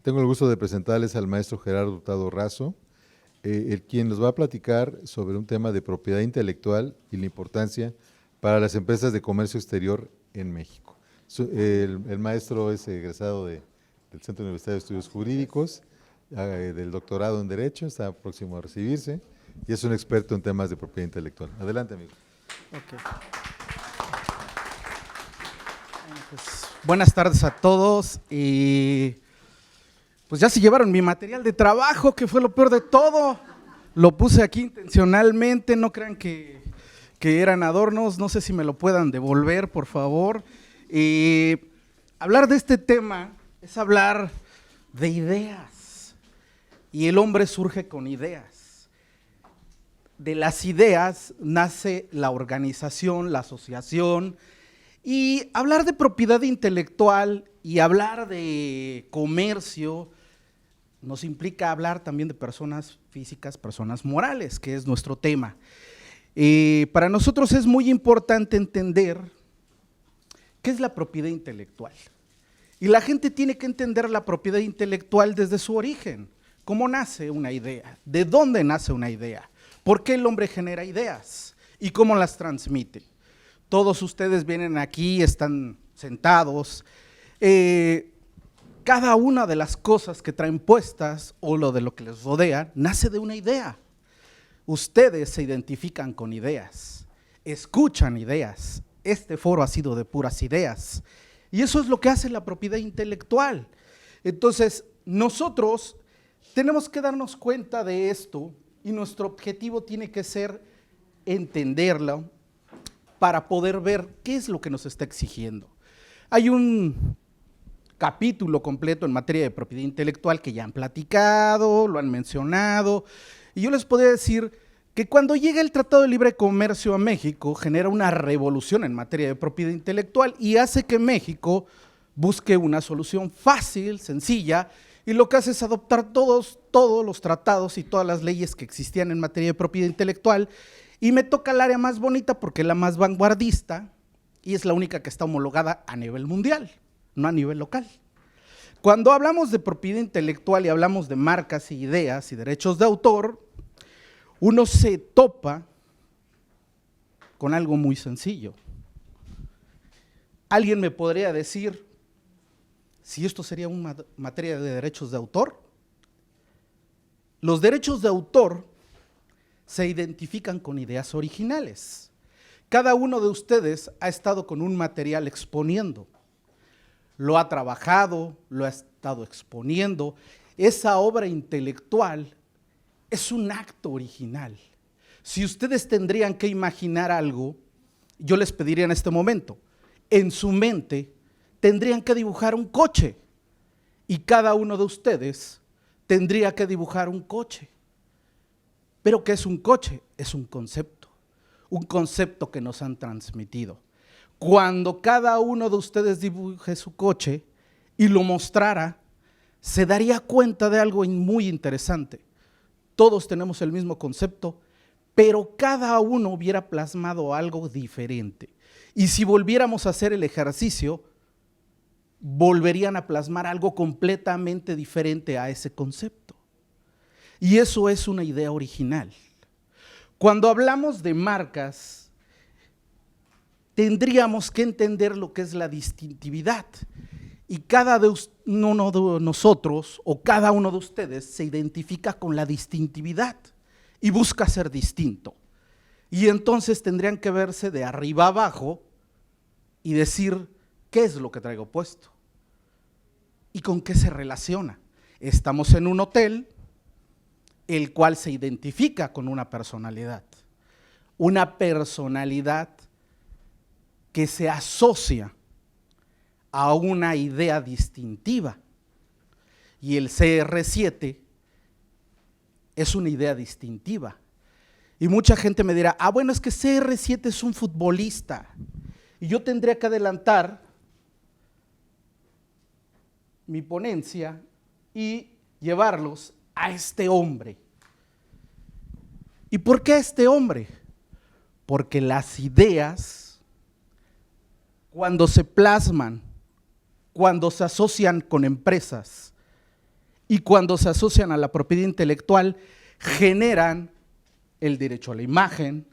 Tengo el gusto de presentarles al maestro Gerardo Hurtado Razo, quien nos va a platicar sobre un tema de propiedad intelectual y la importancia para las empresas de comercio exterior en México. El maestro es egresado del Centro Universitario de Estudios Jurídicos, del doctorado en Derecho, está próximo a recibirse y es un experto en temas de propiedad intelectual. Adelante, amigo. Okay. Pues, buenas tardes a todos y pues ya se llevaron mi material de trabajo, que fue lo peor de todo. Lo puse aquí intencionalmente, no crean que eran adornos, no sé si me lo puedan devolver, por favor. Hablar de este tema es hablar de ideas y el hombre surge con ideas. De las ideas nace la organización, la asociación, y hablar de propiedad intelectual y hablar de comercio nos implica hablar también de personas físicas, personas morales, que es nuestro tema. Para nosotros es muy importante entender qué es la propiedad intelectual. Y la gente tiene que entender la propiedad intelectual desde su origen. ¿Cómo nace una idea? ¿De dónde nace una idea? ¿Por qué el hombre genera ideas? ¿Y cómo las transmite? Todos ustedes vienen aquí, están sentados. Cada una de las cosas que traen puestas o lo de lo que les rodea nace de una idea. Ustedes se identifican con ideas, escuchan ideas. Este foro ha sido de puras ideas. Y eso es lo que hace la propiedad intelectual. Entonces, nosotros tenemos que darnos cuenta de esto y nuestro objetivo tiene que ser entenderlo para poder ver qué es lo que nos está exigiendo. Hay un capítulo completo en materia de propiedad intelectual que ya han platicado, lo han mencionado, y yo les podría decir que cuando llega el Tratado de Libre Comercio a México, genera una revolución en materia de propiedad intelectual y hace que México busque una solución fácil, sencilla, y lo que hace es adoptar todos los tratados y todas las leyes que existían en materia de propiedad intelectual. Y me toca el área más bonita porque es la más vanguardista y es la única que está homologada a nivel mundial, no a nivel local. Cuando hablamos de propiedad intelectual y hablamos de marcas y ideas y derechos de autor, uno se topa con algo muy sencillo. Alguien me podría decir si esto sería una materia de derechos de autor. Los derechos de autor se identifican con ideas originales. Cada uno de ustedes ha estado con un material exponiendo, lo ha trabajado, lo ha estado exponiendo. Esa obra intelectual es un acto original. Si ustedes tendrían que imaginar algo, yo les pediría en este momento, en su mente tendrían que dibujar un coche y cada uno de ustedes tendría que dibujar un coche. ¿Pero qué es un coche? Es un concepto que nos han transmitido. Cuando cada uno de ustedes dibuje su coche y lo mostrara, se daría cuenta de algo muy interesante. Todos tenemos el mismo concepto, pero cada uno hubiera plasmado algo diferente. Y si volviéramos a hacer el ejercicio, volverían a plasmar algo completamente diferente a ese concepto. Y eso es una idea original. Cuando hablamos de marcas, tendríamos que entender lo que es la distintividad. Y cada uno de nosotros o cada uno de ustedes se identifica con la distintividad y busca ser distinto. Y entonces tendrían que verse de arriba abajo y decir, ¿qué es lo que traigo puesto? ¿Y con qué se relaciona? Estamos en un hotel, el cual se identifica con una personalidad que se asocia a una idea distintiva. Y el CR7 es una idea distintiva. Y mucha gente me dirá, bueno, es que CR7 es un futbolista. Y yo tendría que adelantar mi ponencia y llevarlos a este hombre. ¿Y por qué a este hombre? Porque las ideas, cuando se plasman, cuando se asocian con empresas y cuando se asocian a la propiedad intelectual generan el derecho a la imagen,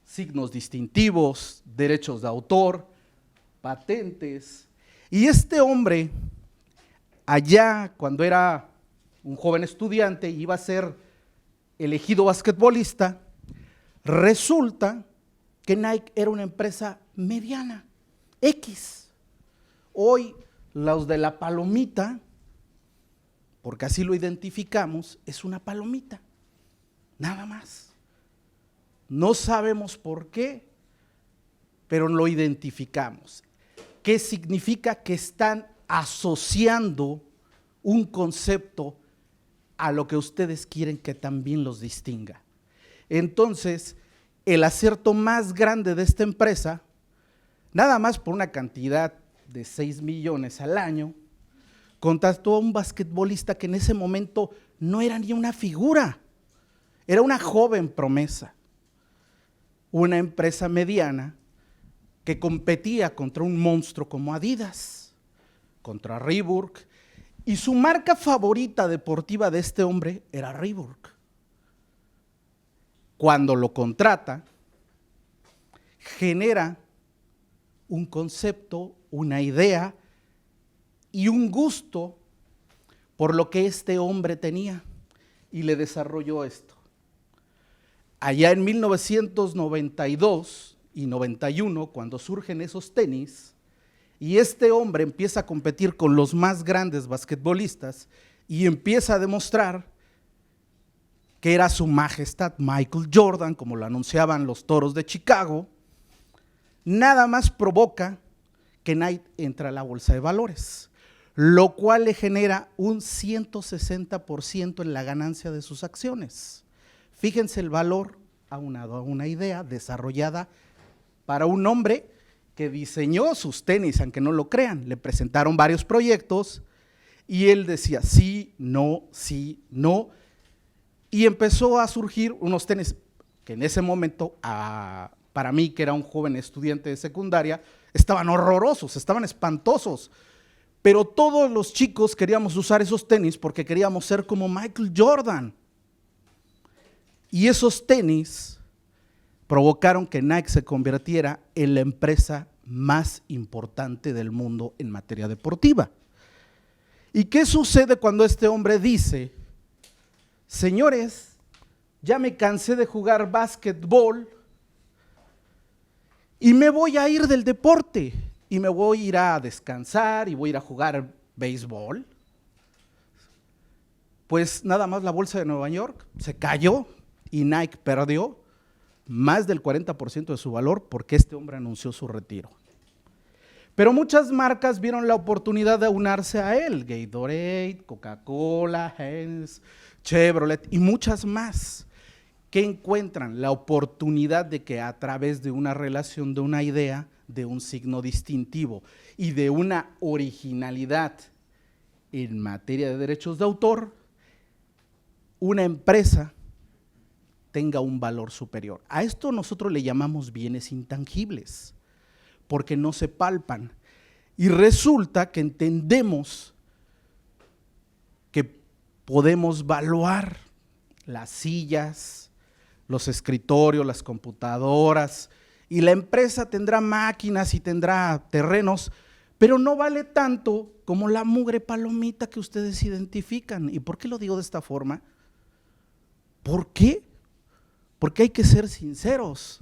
signos distintivos, derechos de autor, patentes. Y este hombre, allá cuando era un joven estudiante y iba a ser elegido basquetbolista, resulta que Nike era una empresa mediana, X. Hoy los de la palomita, porque así lo identificamos, es una palomita, nada más. No sabemos por qué, pero lo identificamos. ¿Qué significa? Que están asociando un concepto a lo que ustedes quieren que también los distinga. Entonces, el acierto más grande de esta empresa, nada más por una cantidad de 6 millones al año, contrató a un basquetbolista que en ese momento no era ni una figura, era una joven promesa. Una empresa mediana que competía contra un monstruo como Adidas, contra Reebok, y su marca favorita deportiva de este hombre era Reebok. Cuando lo contrata, genera un concepto, una idea y un gusto por lo que este hombre tenía y le desarrolló esto. Allá en 1992 y 91, cuando surgen esos tenis, y este hombre empieza a competir con los más grandes basquetbolistas y empieza a demostrar que era su majestad Michael Jordan, como lo anunciaban los Toros de Chicago, nada más provoca que Nike entre a la bolsa de valores, lo cual le genera un 160% en la ganancia de sus acciones. Fíjense el valor aunado a una idea desarrollada para un hombre que diseñó sus tenis, aunque no lo crean. Le presentaron varios proyectos y él decía sí, no, y empezó a surgir unos tenis que en ese momento, para mí que era un joven estudiante de secundaria, estaban horrorosos, estaban espantosos, pero todos los chicos queríamos usar esos tenis porque queríamos ser como Michael Jordan. Y esos tenis provocaron que Nike se convirtiera en la empresa más importante del mundo en materia deportiva. ¿Y qué sucede cuando este hombre dice, señores, ya me cansé de jugar básquetbol y me voy a ir del deporte y me voy a ir a descansar y voy a ir a jugar béisbol? Pues nada más la bolsa de Nueva York se cayó y Nike perdió más del 40% de su valor porque este hombre anunció su retiro. Pero muchas marcas vieron la oportunidad de aunarse a él, Gatorade, Coca-Cola, Heinz, Chevrolet y muchas más, que encuentran la oportunidad de que a través de una relación, de una idea, de un signo distintivo y de una originalidad en materia de derechos de autor, una empresa tenga un valor superior. A esto nosotros le llamamos bienes intangibles, porque no se palpan. Y resulta que entendemos que podemos valuar las sillas, los escritorios, las computadoras, y la empresa tendrá máquinas y tendrá terrenos, pero no vale tanto como la mugre palomita que ustedes identifican. ¿Y por qué lo digo de esta forma? ¿Por qué? Porque hay que ser sinceros.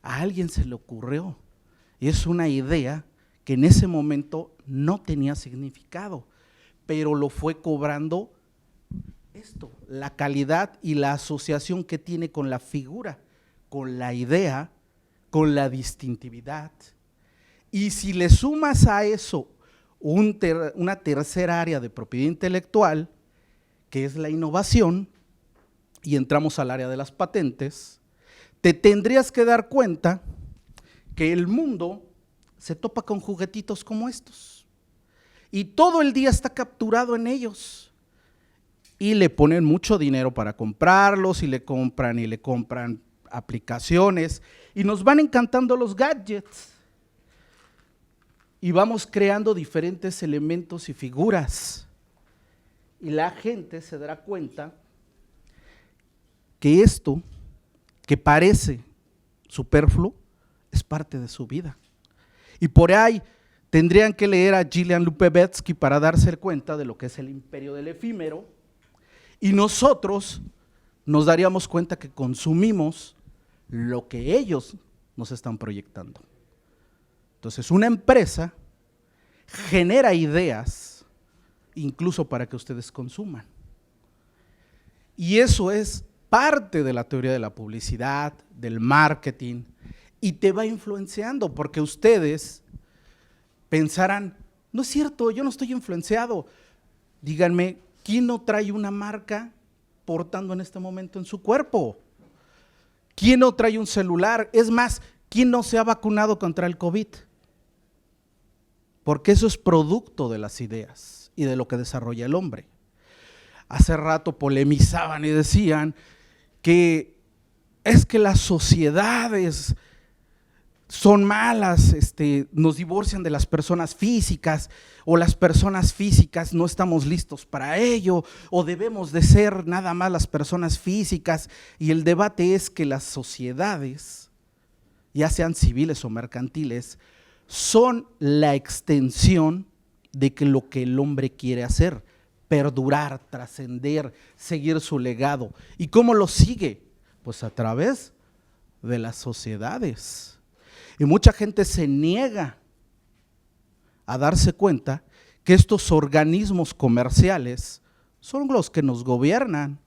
A alguien se le ocurrió. Y es una idea que en ese momento no tenía significado, pero lo fue cobrando esto, la calidad y la asociación que tiene con la figura, con la idea, con la distintividad. Y si le sumas a eso una tercera área de propiedad intelectual, que es la innovación, y entramos al área de las patentes, te tendrías que dar cuenta que el mundo se topa con juguetitos como estos y todo el día está capturado en ellos y le ponen mucho dinero para comprarlos y le compran aplicaciones y nos van encantando los gadgets y vamos creando diferentes elementos y figuras Y la gente se dará cuenta que esto, que parece superfluo, es parte de su vida. Y por ahí tendrían que leer a Gillian Lupevetsky para darse cuenta de lo que es el imperio del efímero, y nosotros nos daríamos cuenta que consumimos lo que ellos nos están proyectando. Entonces, una empresa genera ideas incluso para que ustedes consuman. Y eso es parte de la teoría de la publicidad, del marketing, y te va influenciando, porque ustedes pensarán, no es cierto, yo no estoy influenciado. Díganme, ¿quién no trae una marca portando en este momento en su cuerpo? ¿Quién no trae un celular? Es más, ¿quién no se ha vacunado contra el COVID? Porque eso es producto de las ideas y de lo que desarrolla el hombre. Hace rato polemizaban y decían que es que las sociedades son malas, nos divorcian de las personas físicas, o las personas físicas no estamos listos para ello, o debemos de ser nada más las personas físicas. Y el debate es que las sociedades, ya sean civiles o mercantiles, son la extensión de lo que el hombre quiere hacer, perdurar, trascender, seguir su legado. ¿Y cómo lo sigue? Pues a través de las sociedades. Y mucha gente se niega a darse cuenta que estos organismos comerciales son los que nos gobiernan.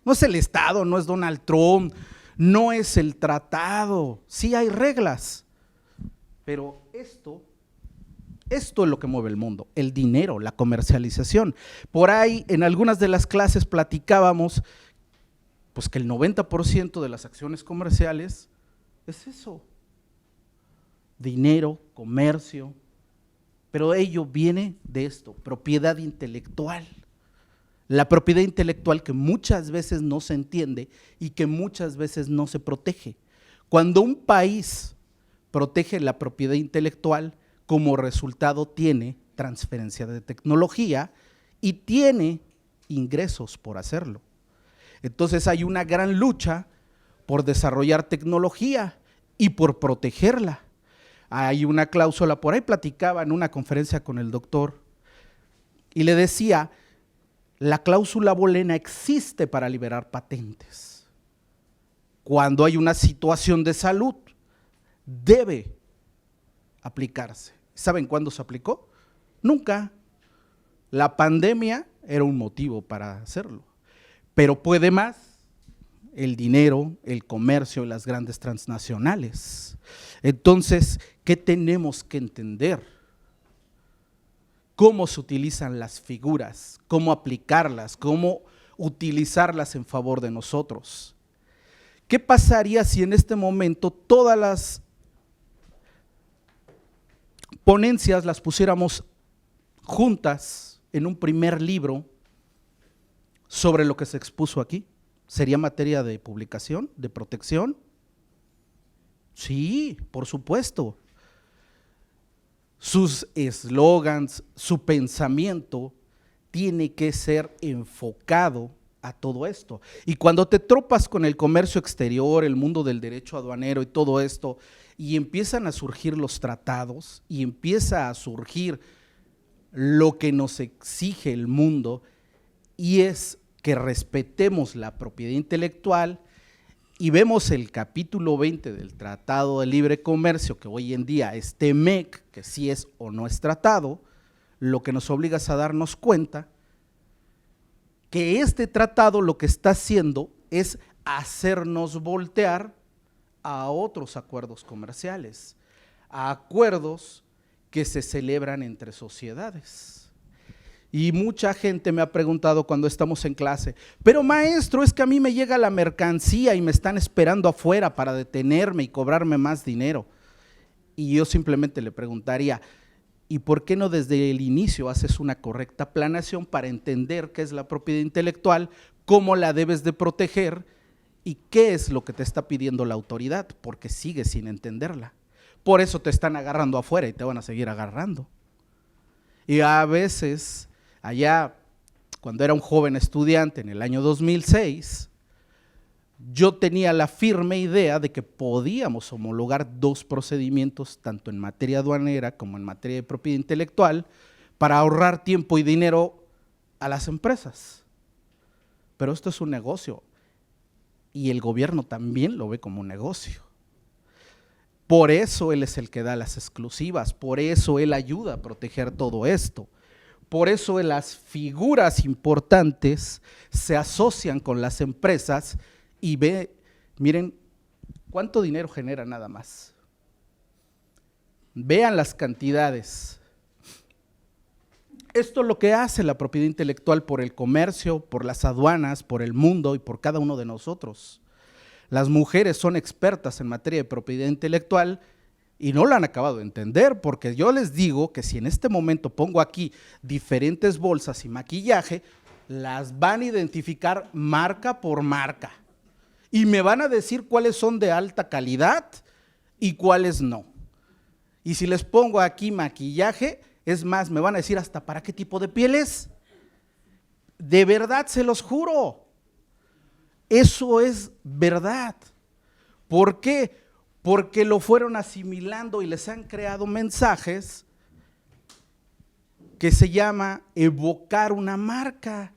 No es el Estado, no es Donald Trump, no es el tratado. Sí hay reglas, pero esto es lo que mueve el mundo, el dinero, la comercialización. Por ahí en algunas de las clases platicábamos pues que el 90% de las acciones comerciales es eso. Dinero, comercio, pero ello viene de esto, propiedad intelectual. La propiedad intelectual que muchas veces no se entiende y que muchas veces no se protege. Cuando un país protege la propiedad intelectual, como resultado tiene transferencia de tecnología y tiene ingresos por hacerlo. Entonces hay una gran lucha por desarrollar tecnología y por protegerla. Hay una cláusula, por ahí platicaba en una conferencia con el doctor y le decía, la cláusula bolena existe para liberar patentes. Cuando hay una situación de salud, debe aplicarse. ¿Saben cuándo se aplicó? Nunca. La pandemia era un motivo para hacerlo, pero puede más el dinero, el comercio, las grandes transnacionales. Entonces, ¿qué tenemos que entender? Cómo se utilizan las figuras, cómo aplicarlas, cómo utilizarlas en favor de nosotros. ¿Qué pasaría si en este momento todas las ponencias las pusiéramos juntas en un primer libro sobre lo que se expuso aquí? ¿Sería materia de publicación, de protección? Sí, por supuesto. Sus eslogans, su pensamiento tiene que ser enfocado a todo esto. Y cuando te tropas con el comercio exterior, el mundo del derecho aduanero y todo esto, y empiezan a surgir los tratados y empieza a surgir lo que nos exige el mundo, y es que respetemos la propiedad intelectual, y vemos el capítulo 20 del Tratado de Libre Comercio, que hoy en día es TEMEC, que sí es o no es tratado, lo que nos obliga es a darnos cuenta que este tratado lo que está haciendo es hacernos voltear a otros acuerdos comerciales, a acuerdos que se celebran entre sociedades. Y mucha gente me ha preguntado cuando estamos en clase, pero maestro, es que a mí me llega la mercancía y me están esperando afuera para detenerme y cobrarme más dinero. Y yo simplemente le preguntaría, ¿y por qué no desde el inicio haces una correcta planeación para entender qué es la propiedad intelectual, cómo la debes de proteger y qué es lo que te está pidiendo la autoridad? Porque sigues sin entenderla. Por eso te están agarrando afuera y te van a seguir agarrando. Y a veces allá cuando era un joven estudiante en el año 2006, yo tenía la firme idea de que podíamos homologar 2 procedimientos, tanto en materia aduanera como en materia de propiedad intelectual, para ahorrar tiempo y dinero a las empresas. Pero esto es un negocio y el gobierno también lo ve como un negocio. Por eso él es el que da las exclusivas, por eso él ayuda a proteger todo esto. Por eso las figuras importantes se asocian con las empresas y miren cuánto dinero genera nada más. Vean las cantidades. Esto es lo que hace la propiedad intelectual por el comercio, por las aduanas, por el mundo y por cada uno de nosotros. Las mujeres son expertas en materia de propiedad intelectual y no lo han acabado de entender, porque yo les digo que si en este momento pongo aquí diferentes bolsas y maquillaje, las van a identificar marca por marca y me van a decir cuáles son de alta calidad y cuáles no. Y si les pongo aquí maquillaje, es más, me van a decir hasta para qué tipo de piel es. De verdad, se los juro. Eso es verdad. ¿Por qué? Porque lo fueron asimilando y les han creado mensajes que se llama evocar una marca,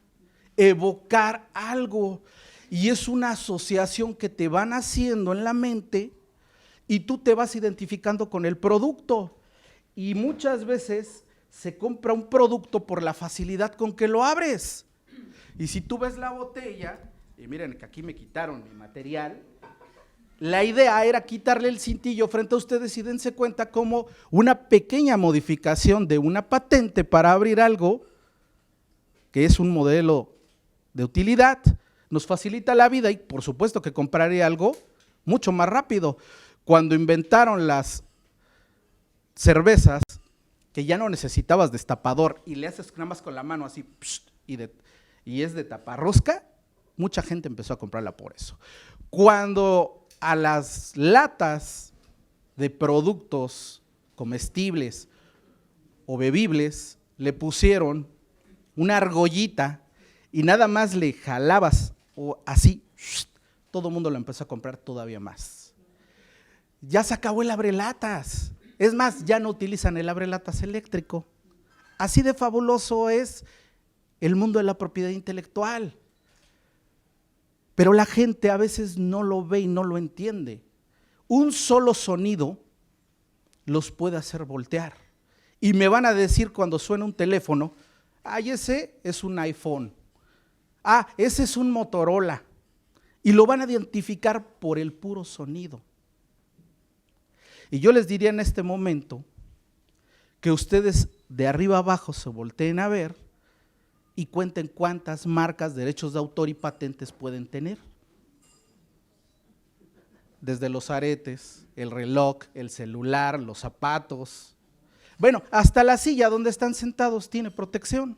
evocar algo. Y es una asociación que te van haciendo en la mente y tú te vas identificando con el producto. Y muchas veces se compra un producto por la facilidad con que lo abres. Y si tú ves la botella, y miren que aquí me quitaron mi material, la idea era quitarle el cintillo frente a ustedes y dense cuenta cómo una pequeña modificación de una patente para abrir algo, que es un modelo de utilidad, nos facilita la vida y por supuesto que compraré algo mucho más rápido. Cuando inventaron las cervezas, que ya no necesitabas destapador y le haces nada más con la mano así, y es de taparrosca, mucha gente empezó a comprarla por eso. Cuando a las latas de productos comestibles o bebibles le pusieron una argollita y nada más le jalabas o así, todo el mundo lo empezó a comprar todavía más. Ya se acabó el abrelatas. Es más, ya no utilizan el abrelatas eléctrico. Así de fabuloso es el mundo de la propiedad intelectual. Pero la gente a veces no lo ve y no lo entiende. Un solo sonido los puede hacer voltear. Y me van a decir cuando suena un teléfono, ay, ese es un iPhone. Ah, ese es un Motorola. Y lo van a identificar por el puro sonido. Y yo les diría en este momento que ustedes de arriba abajo se volteen a ver y cuenten cuántas marcas, derechos de autor y patentes pueden tener. Desde los aretes, el reloj, el celular, los zapatos. Bueno, hasta la silla donde están sentados tiene protección.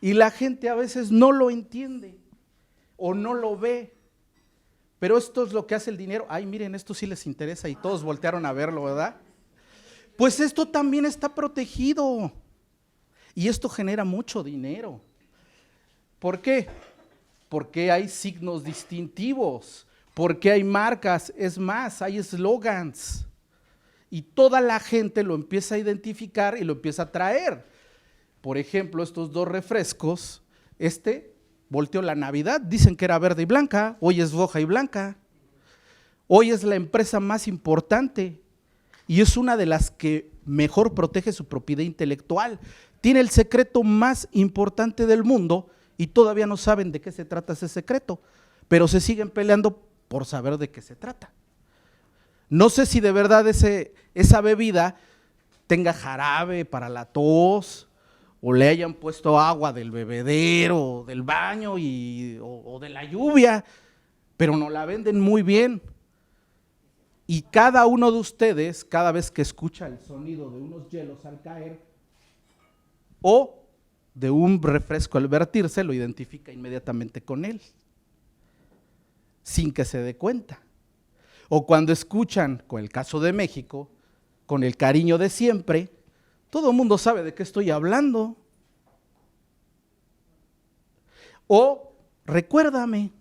Y la gente a veces no lo entiende o no lo ve. Pero esto es lo que hace el dinero. Ay, miren, esto sí les interesa y todos voltearon a verlo, ¿verdad? Pues esto también está protegido y esto genera mucho dinero. ¿Por qué? Porque hay signos distintivos, porque hay marcas, es más, hay eslogans y toda la gente lo empieza a identificar y lo empieza a traer. Por ejemplo, estos 2 refrescos, volteó la Navidad, dicen que era verde y blanca, hoy es roja y blanca. Hoy es la empresa más importante y es una de las que mejor protege su propiedad intelectual. Tiene el secreto más importante del mundo y todavía no saben de qué se trata ese secreto, pero se siguen peleando por saber de qué se trata. No sé si de verdad esa bebida tenga jarabe para la tos, o le hayan puesto agua del bebedero, del baño o de la lluvia, pero nos la venden muy bien. Y cada uno de ustedes, cada vez que escucha el sonido de unos hielos al caer o de un refresco al vertirse, lo identifica inmediatamente con él, sin que se dé cuenta. O cuando escuchan, con el caso de México, con el cariño de siempre, todo el mundo sabe de qué estoy hablando. O recuérdame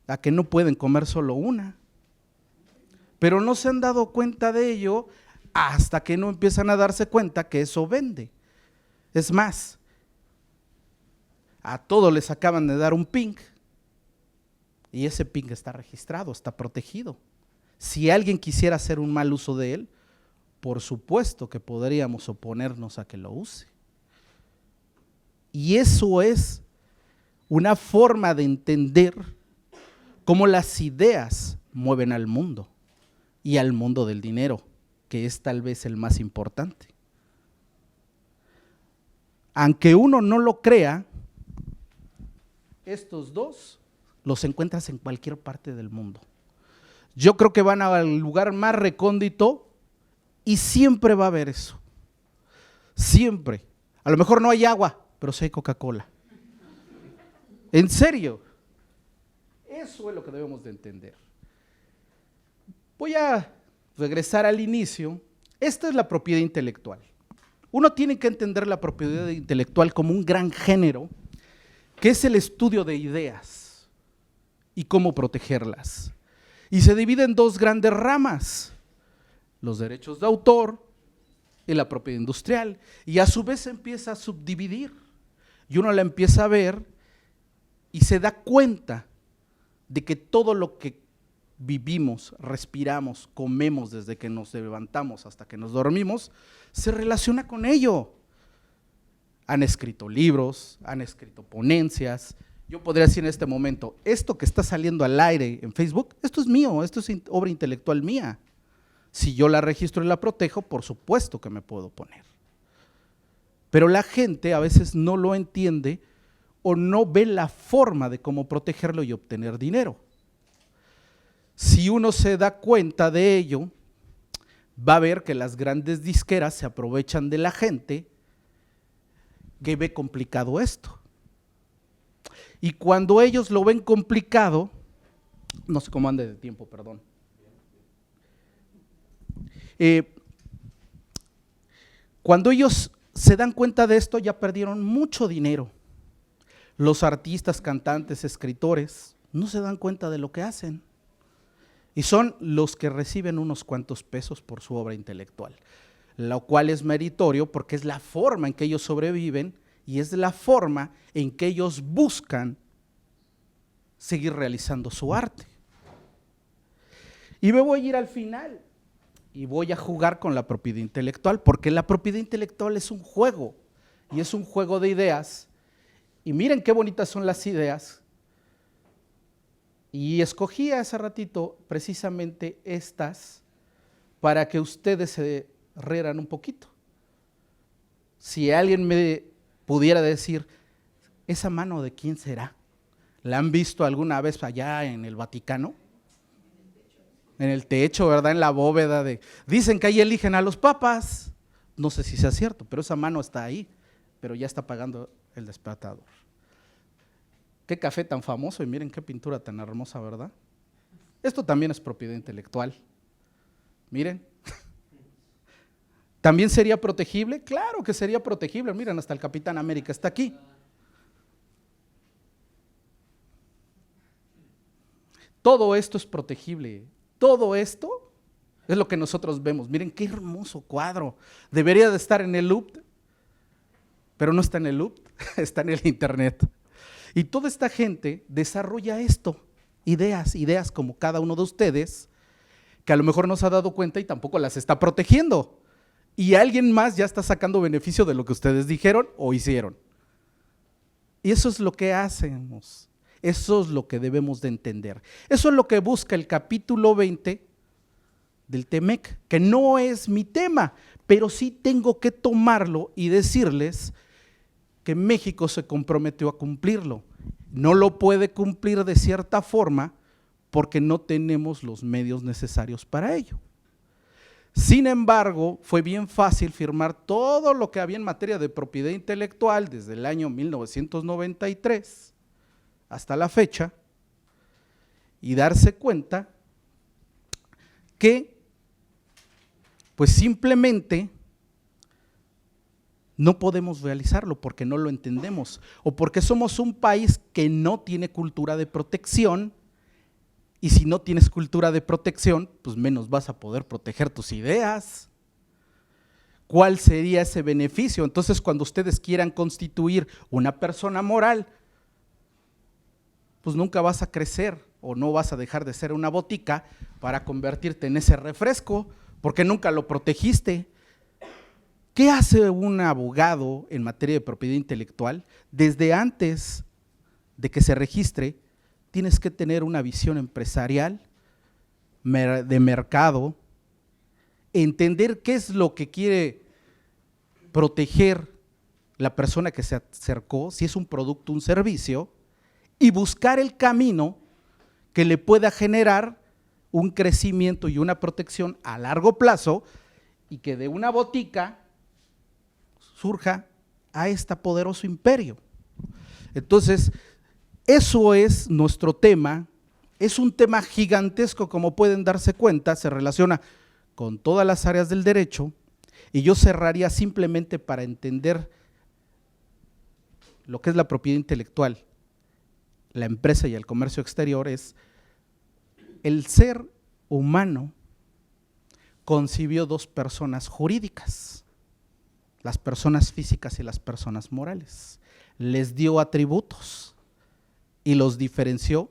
a que no pueden comer solo una. Pero no se han dado cuenta de ello hasta que no empiezan a darse cuenta que eso vende. Es más, a todos les acaban de dar un PIN y ese PIN está registrado, está protegido. Si alguien quisiera hacer un mal uso de él, por supuesto que podríamos oponernos a que lo use. Y eso es una forma de entender cómo las ideas mueven al mundo y al mundo del dinero, que es tal vez el más importante. Aunque uno no lo crea, estos dos los encuentras en cualquier parte del mundo. Yo creo que van al lugar más recóndito y siempre va a haber eso. Siempre. A lo mejor no hay agua, pero sí hay Coca-Cola. En serio. Eso es lo que debemos de entender. Voy a regresar al inicio. Esta es la propiedad intelectual. Uno tiene que entender la propiedad intelectual como un gran género, que es el estudio de ideas y cómo protegerlas. Y se divide en dos grandes ramas, los derechos de autor y la propiedad industrial. Y a su vez se empieza a subdividir. Y uno la empieza a ver y se da cuenta de que todo lo que vivimos, respiramos, comemos desde que nos levantamos hasta que nos dormimos, se relaciona con ello. Han escrito libros, han escrito ponencias. Yo podría decir en este momento, esto que está saliendo al aire en Facebook, esto es mío, esto es obra intelectual mía. Si yo la registro y la protejo, por supuesto que me puedo poner. Pero la gente a veces no lo entiende o no ve la forma de cómo protegerlo y obtener dinero. Si uno se da cuenta de ello, va a ver que las grandes disqueras se aprovechan de la gente que ve complicado esto. Y cuando ellos lo ven complicado, no sé cómo ande de tiempo, perdón. Cuando ellos se dan cuenta de esto, ya perdieron mucho dinero. Los artistas, cantantes, escritores, no se dan cuenta de lo que hacen. Y son los que reciben unos cuantos pesos por su obra intelectual, lo cual es meritorio porque es la forma en que ellos sobreviven y es la forma en que ellos buscan seguir realizando su arte. Y me voy a ir al final y voy a jugar con la propiedad intelectual, porque la propiedad intelectual es un juego y es un juego de ideas. Y miren qué bonitas son las ideas. Y escogí hace ratito precisamente estas para que ustedes se rieran un poquito. Si alguien me pudiera decir, ¿esa mano de quién será? ¿La han visto alguna vez allá en el Vaticano? En el techo, ¿verdad? En la bóveda. Dicen que ahí eligen a los papas. No sé si sea cierto, pero esa mano está ahí, pero ya está pagando el despertador. Qué café tan famoso y miren qué pintura tan hermosa, ¿verdad? Esto también es propiedad intelectual. Miren. ¿También sería protegible? Claro que sería protegible. Miren, hasta el Capitán América está aquí. Todo esto es protegible. Todo esto es lo que nosotros vemos. Miren qué hermoso cuadro. Debería de estar en el Louvre, pero no está en el Louvre, está en el internet. Y toda esta gente desarrolla esto, ideas como cada uno de ustedes, que a lo mejor no se ha dado cuenta y tampoco las está protegiendo. Y alguien más ya está sacando beneficio de lo que ustedes dijeron o hicieron. Y eso es lo que hacemos, eso es lo que debemos de entender. Eso es lo que busca el capítulo 20 del TEMEC, que no es mi tema, pero sí tengo que tomarlo y decirles que México se comprometió a cumplirlo. No lo puede cumplir de cierta forma porque no tenemos los medios necesarios para ello. Sin embargo, fue bien fácil firmar todo lo que había en materia de propiedad intelectual desde el año 1993 hasta la fecha y darse cuenta que pues simplemente no podemos realizarlo porque no lo entendemos o porque somos un país que no tiene cultura de protección, y si no tienes cultura de protección, pues menos vas a poder proteger tus ideas. ¿Cuál sería ese beneficio? Entonces, cuando ustedes quieran constituir una persona moral, pues nunca vas a crecer o no vas a dejar de ser una botica para convertirte en ese refresco, porque nunca lo protegiste. ¿Qué hace un abogado en materia de propiedad intelectual? Desde antes de que se registre, tienes que tener una visión empresarial, de mercado, entender qué es lo que quiere proteger la persona que se acercó, si es un producto, un servicio, y buscar el camino que le pueda generar un crecimiento y una protección a largo plazo y que de una botica surja a este poderoso imperio. Entonces, eso es nuestro tema, es un tema gigantesco, como pueden darse cuenta, se relaciona con todas las áreas del derecho, y yo cerraría simplemente para entender lo que es la propiedad intelectual, la empresa y el comercio exterior. Es el ser humano concibió dos personas jurídicas, las personas físicas y las personas morales, les dio atributos y los diferenció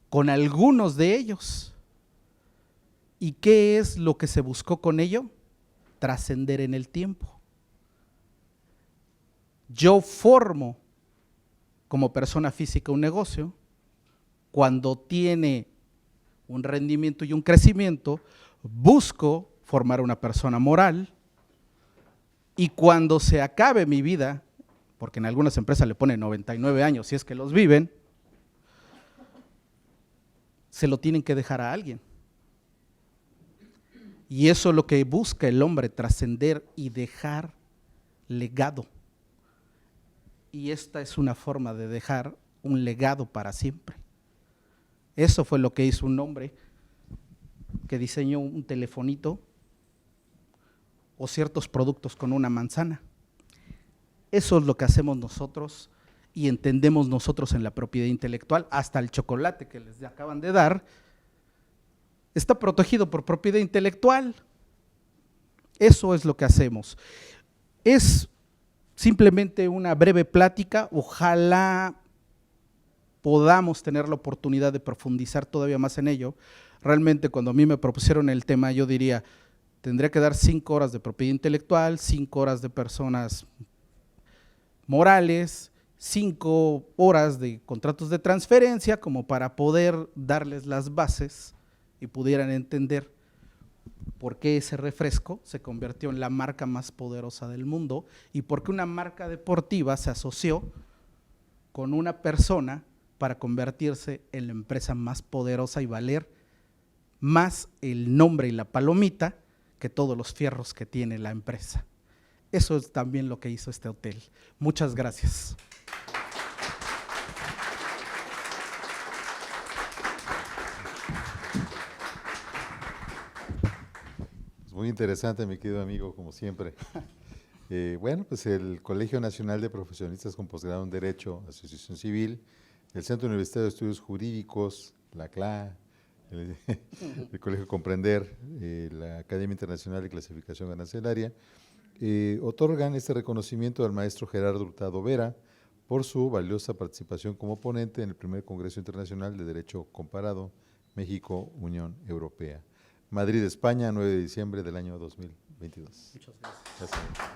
con algunos de ellos. ¿Y qué es lo que se buscó con ello? Trascender en el tiempo. Yo formo como persona física un negocio, cuando tiene un rendimiento y un crecimiento, busco formar una persona moral, y cuando se acabe mi vida, porque en algunas empresas le ponen 99 años si es que los viven, se lo tienen que dejar a alguien. Y eso es lo que busca el hombre, trascender y dejar legado. Y esta es una forma de dejar un legado para siempre. Eso fue lo que hizo un hombre que diseñó un telefonito o ciertos productos con una manzana. Eso es lo que hacemos nosotros y entendemos nosotros en la propiedad intelectual. Hasta el chocolate que les acaban de dar está protegido por propiedad intelectual. Eso es lo que hacemos. Es simplemente una breve plática, ojalá podamos tener la oportunidad de profundizar todavía más en ello. Realmente cuando a mí me propusieron el tema, yo diría, tendría que dar 5 horas de propiedad intelectual, 5 horas de personas morales, 5 horas de contratos de transferencia, como para poder darles las bases y pudieran entender por qué ese refresco se convirtió en la marca más poderosa del mundo y por qué una marca deportiva se asoció con una persona para convertirse en la empresa más poderosa y valer más el nombre y la palomita que todos los fierros que tiene la empresa. Eso es también lo que hizo este hotel. Muchas gracias. Muy interesante, mi querido amigo, como siempre. Bueno, pues el Colegio Nacional de Profesionistas con Posgrado en Derecho, Asociación Civil, el Centro Universitario de Estudios Jurídicos, la CLA, el Colegio Comprender, la Academia Internacional de Clasificación Arancelaria, otorgan este reconocimiento al maestro Gerardo Hurtado Vera por su valiosa participación como ponente en el primer Congreso Internacional de Derecho Comparado México-Unión Europea. Madrid, España, 9 de diciembre del año 2022. Muchas gracias. Gracias.